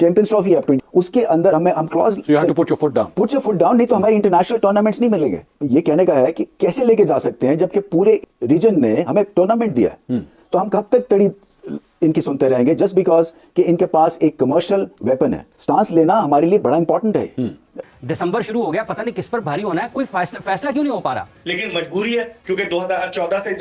Champions trophy है उसके अंदर हम clause So you have to put your foot down. Put your foot down, नहीं तो हमारे इंटरनेशनल टूर्नामेंट्स नहीं मिलेंगे। ये कहने का है कि कैसे लेके जा सकते हैं जबकि पूरे रीजन ने हमें टूर्नामेंट दिया है। तो हम कब तक तड़ी इनकी सुनते रहेंगे जस्ट बिकॉज कि इनके पास एक कमर्शियल वेपन है। स्टांस लेना हमारे लिए बड़ा इंपॉर्टेंट है। दिसंबर शुरू हो गया, पता नहीं किस पर भारी होना है, कोई फैसला क्यों नहीं हो पा रहा। लेकिन मजबूरी है क्योंकि 2014 से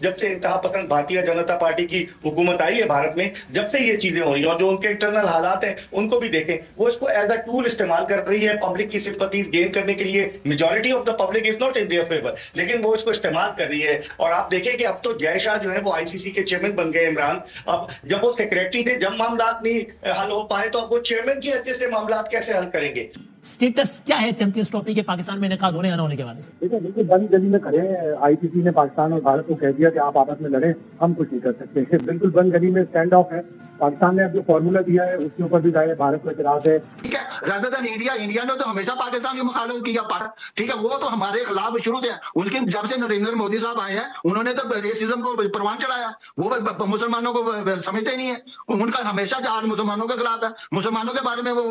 जब से इंतहा पसंद भारतीय जनता पार्टी की हुकूमत आई है भारत में, जब से ये चीजें हो रही हैं और जो उनके इंटरनल हालात हैं उनको भी देखें, वो इसको एज अ टूल इस्तेमाल कर रही है पब्लिक की सिंपैथीज गेन करने के लिए। Majority of the public is not in their favour, लेकिन वो इसको इस्तेमाल कर रही है। और आप देखें कि अब तो जय शाह जो है वो आईसीसी के चेयरमैन बन गए। इमरान अब जब वो सेक्रेटरी थे, जब मामला नहीं हल हो पाए तो अब वो चेयरमैन की हैसियत से मामला कैसे हल करेंगे। स्टेटस क्या है चैंपियंस ट्रॉफी के पाकिस्तान में इनेकाद होने या ना होने के बाद? देखिए बिल्कुल बंद गली में खड़े हैं। आईसीसी ने पाकिस्तान और भारत को कह दिया कि आप आपस में लड़ें, हम कुछ नहीं कर सकते। बिल्कुल बंद गली में स्टैंड ऑफ है। पाकिस्तान ने अब जो फॉर्मूला दिया है उसके ऊपर भी जाए भारत को इतराज है। ठीक है, रादर देन इंडिया ने तो हमेशा पाकिस्तान की मुखालफत किया। ठीक है, वो तो हमारे खिलाफ शुरू से, उसके जब से नरेंद्र मोदी साहब आए हैं उन्होंने तो रेसिज्म को परवान चढ़ाया। वो मुसलमानों को समझते ही नहीं है, उनका हमेशा जहाज मुसलमानों के खिलाफ है, मुसलमानों के बारे में वो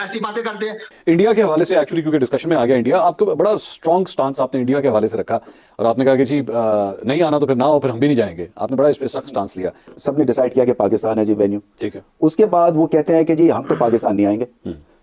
ऐसी बातें करते हैं। इंडिया के हवाले से एक्चुअली क्योंकि डिस्कशन में आ गया इंडिया, आपको बड़ा स्ट्रॉन्ग स्टांस आपने इंडिया के हवाले से रखा और आपने कहा कि जी नहीं आना तो फिर ना हो, फिर हम भी नहीं जाएंगे। आपने बड़ा इस पे सख्त स्टांस लिया। सबने डिसाइड किया कि पाकिस्तान है जी वेन्यू, ठीक है। उसके बाद वो कहते हैं कि जी हम तो पाकिस्तान नहीं आएंगे।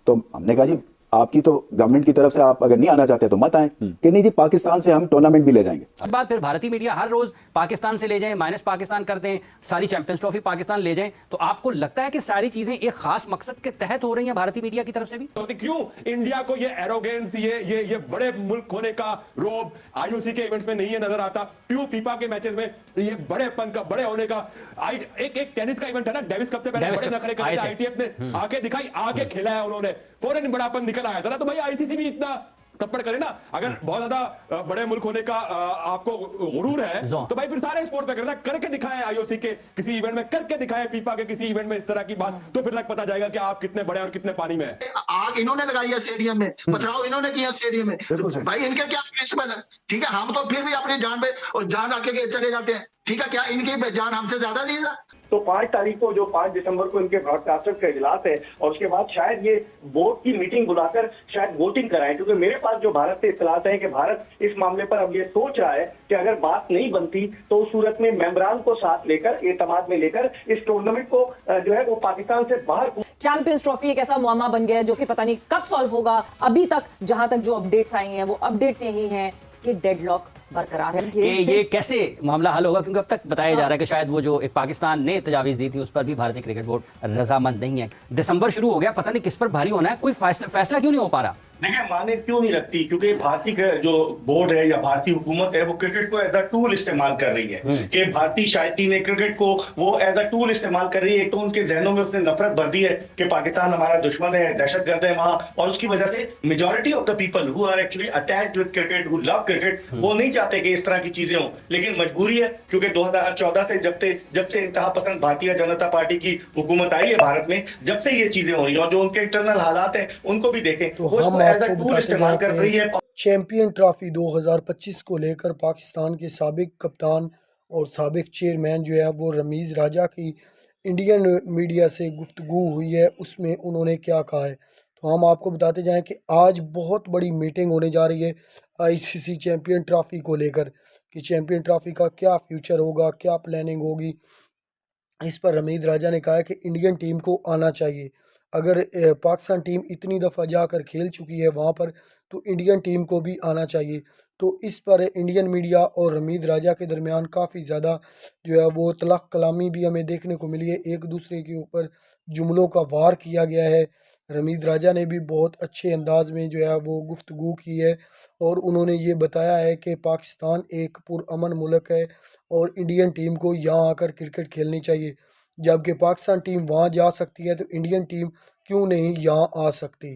तो हमने कहा जी आपकी तो गवर्नमेंट की तरफ से आप अगर नहीं आना चाहते तो मत आए, कि नहीं जी पाकिस्तान से हम टूर्नामेंट भी ले जाएंगे। बात फिर भारतीय मीडिया हर रोज पाकिस्तान से ले जाएं, माइनस पाकिस्तान कर दें, सारी चैंपियंस ट्रॉफी पाकिस्तान ले जाएं। तो आपको लगता है कि सारी चीजें एक खास मकसद के तहत हो रही हैं भारतीय मीडिया की तरफ से भी? तो क्यों इंडिया को ये एरोगेंस, ये बड़े मुल्क होने का रोब आईओसी के इवेंट्स में नहीं है नजर आता? क्यों फीफा के मैचेस में ये बड़ेपन का, बड़े होने का? एक टेनिस का इवेंट है ना, डेविस कप से पहले बड़े नखरे करते आईटीएफ ने आके दिखाई, आके खेला है उन्होंने, फौरन बड़ापन निकल आया था ना। तो भाई आईसीसी भी इतना थप्पड़ करे ना। अगर बहुत ज्यादा बड़े मुल्क होने का आपको गुरूर है तो भाई फिर सारे स्पोर्ट में करना, करके दिखाएं आईओसी के किसी इवेंट में, करके दिखाएं फीफा के किसी इवेंट में इस तरह की बात, तो फिर तक पता जाएगा कि आप कितने बड़े और कितने पानी में है। आग इन्होंने लगाई है स्टेडियम में, पथराव इन्होंने किया स्टेडियम में, भाई इनके क्या किस्मत है? ठीक है, हम तो फिर भी अपनी जान पे और जान रखे चले जाते हैं। ठीक है, क्या इनकी जान हमसे ज्यादा दी है? तो 5 तारीख को, जो 5 दिसंबर को इनके ब्रॉडकास्टर का इजलास है और उसके बाद शायद ये बोर्ड की मीटिंग बुलाकर शायद वोटिंग कराएं, क्योंकि मेरे पास जो भारत से इत्तलात है कि भारत इस मामले पर अब ये सोच रहा है कि अगर बात नहीं बनती तो उस सूरत में मेंबरान को साथ लेकर, एतमाद में लेकर इस टूर्नामेंट को जो है वो पाकिस्तान से बाहर। चैंपियंस ट्रॉफी एक ऐसा मुआमा बन गया है जो कि पता नहीं कब सॉल्व होगा। अभी तक जहां तक जो अपडेट्स आई हैं वो अपडेट्स यही हैं कि डेडलॉक बरकरार है। ये कैसे मामला हल होगा? क्योंकि अब तक बताया जा रहा है कि शायद वो जो एक पाकिस्तान ने तजावीज दी थी उस पर भी भारतीय क्रिकेट बोर्ड रजामंद नहीं है। दिसंबर शुरू हो गया, पता नहीं किस पर भारी होना है, कोई फैसला क्यों नहीं हो पा रहा। देखिए माने क्यों नहीं रखती, क्योंकि भारतीय जो बोर्ड है या भारतीय हुकूमत है वो क्रिकेट को एज अ टूल इस्तेमाल कर रही है। कि भारतीय शायकीन ने क्रिकेट को वो एज अ टूल इस्तेमाल कर रही है। एक तो उनके जहनों में उसने नफरत भर दी है कि पाकिस्तान हमारा दुश्मन है, दहशतगर्द है वहां, और उसकी वजह से majority of the people who are actually attached with cricket, who love cricket, वो नहीं चाहते कि इस तरह की चीजें हों। लेकिन मजबूरी है क्योंकि 2014 से जब से इंतहा पसंद भारतीय जनता पार्टी की हुकूमत आई है भारत में, जब से ये चीजें हो रही हैं और जो उनके इंटरनल हालात हैं उनको भी देखें, वो इसको एज अ टूल इस्तेमाल कर रही है। चैंपियन ट्रॉफी 2025 को लेकर पाकिस्तान के साबिक कप्तान और साबिक चेयरमैन जो है वो रमीज़ राजा की इंडियन मीडिया से गुफ्तगू हुई है, उसमें उन्होंने क्या कहा है तो हम आपको बताते जाएं कि आज बहुत बड़ी मीटिंग होने जा रही है आईसीसी चैंपियन ट्रॉफी को लेकर कि चैंपियन ट्रॉफी का क्या फ्यूचर होगा, क्या प्लानिंग होगी। इस पर रमीज़ राजा ने कहा है कि इंडियन टीम को आना चाहिए। अगर पाकिस्तान टीम इतनी दफ़ा जाकर खेल चुकी है वहाँ पर तो इंडियन टीम को भी आना चाहिए। तो इस पर इंडियन मीडिया और रमीज़ राजा के दरमियान काफ़ी ज़्यादा जो है वो तलख कलामी भी हमें देखने को मिली है। एक दूसरे के ऊपर जुमलों का वार किया गया है। रमीज़ राजा ने भी बहुत अच्छे अंदाज में जो है वो गुफ्तगू की है और उन्होंने ये बताया है कि पाकिस्तान एक पुरअमन मुल्क है और इंडियन टीम को यहाँ आकर क्रिकेट खेलनी चाहिए। जबकि पाकिस्तान टीम वहाँ जा सकती है तो इंडियन टीम क्यों नहीं यहाँ आ सकती।